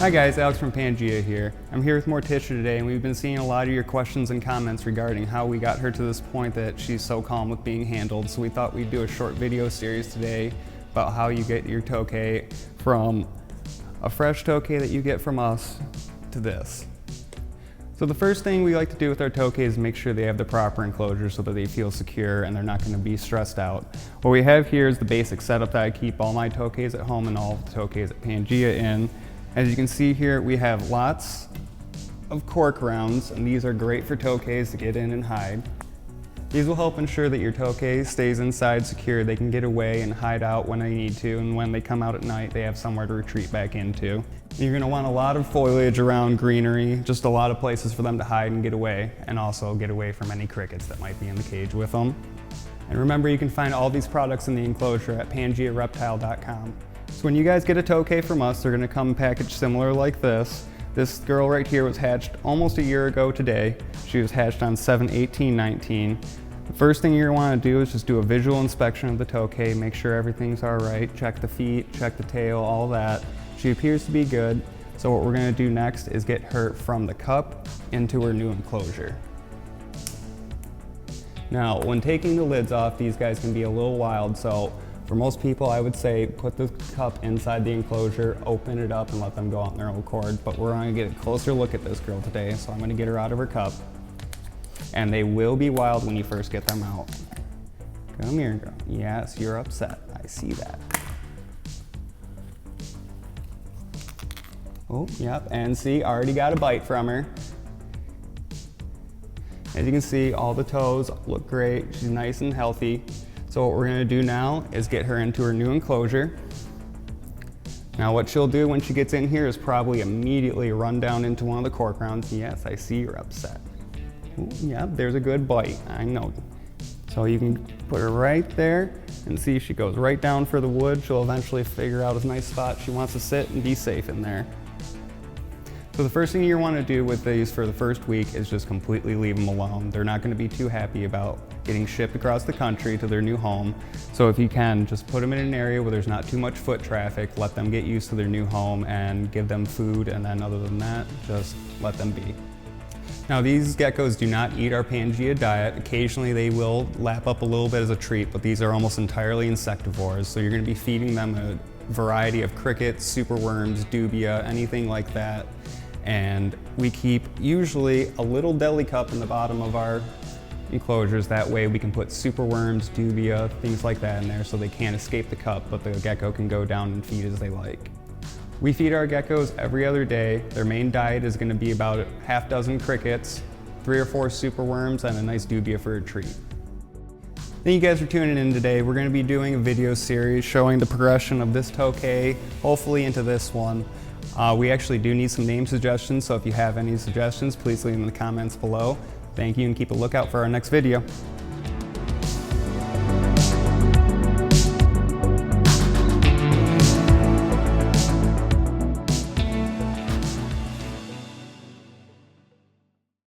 Hi guys, Alex from Pangea here. I'm here with Morticia today, and we've been seeing a lot of your questions and comments regarding how we got her to this point that she's so calm with being handled. So we thought we'd do a short video series today about how you get your Tokay from a fresh Tokay that you get from us to this. So the first thing we like to do with our Tokays is make sure they have the proper enclosure so that they feel secure and they're not going to be stressed out. What we have here is the basic setup that I keep all my Tokays at home and all of the Tokays at Pangea in. As you can see here, we have lots of cork rounds, and these are great for Tokays to get in and hide. These will help ensure that your Tokay stays inside secure. They can get away and hide out when they need to, and when they come out at night, they have somewhere to retreat back into. You're going to want a lot of foliage around greenery, just a lot of places for them to hide and get away, and also get away from any crickets that might be in the cage with them. And remember, you can find all these products in the enclosure at PangeaReptile.com. So when you guys get a Tokay from us, they're going to come packaged similar like this. This girl right here was hatched almost a year ago today. She was hatched on 7/18/19. The first thing you're going to want to do is just do a visual inspection of the Tokay, make sure everything's all right, check the feet, check the tail, all that. She appears to be good. So what we're going to do next is get her from the cup into her new enclosure. Now, when taking the lids off, these guys can be a little wild, so for most people, I would say put the cup inside the enclosure, open it up, and let them go out on their own accord. But we're going to get a closer look at this girl today, so I'm going to get her out of her cup. And they will be wild when you first get them out. Come here, girl. Yes, you're upset. I see that. Oh, yep, and see, already got a bite from her. As you can see, all the toes look great. She's nice and healthy. So what we're going to do now is get her into her new enclosure. Now what she'll do when she gets in here is probably immediately run down into one of the cork rounds. Yes, I see you're upset. Ooh, yeah, there's a good bite, I know. So you can put her right there and see she goes right down for the wood. She'll eventually figure out a nice spot she wants to sit and be safe in there. So the first thing you want to do with these for the first week is just completely leave them alone. They're not going to be too happy about getting shipped across the country to their new home. So if you can, just put them in an area where there's not too much foot traffic, let them get used to their new home and give them food, and then other than that, just let them be. Now these geckos do not eat our Pangea diet. Occasionally they will lap up a little bit as a treat, but these are almost entirely insectivores. So you're going to be feeding them a variety of crickets, superworms, dubia, anything like that. And we keep usually a little deli cup in the bottom of our enclosures. That way we can put superworms, dubia, things like that in there so they can't escape the cup, but the gecko can go down and feed as they like. We feed our geckos every other day. Their main diet is going to be about a half dozen crickets, 3 or 4 superworms, and a nice dubia for a treat. Thank you guys for tuning in today. We're going to be doing a video series showing the progression of this Tokay, hopefully into this one. We actually do need some name suggestions, so if you have any suggestions, please leave them in the comments below. Thank you, and keep a lookout for our next video.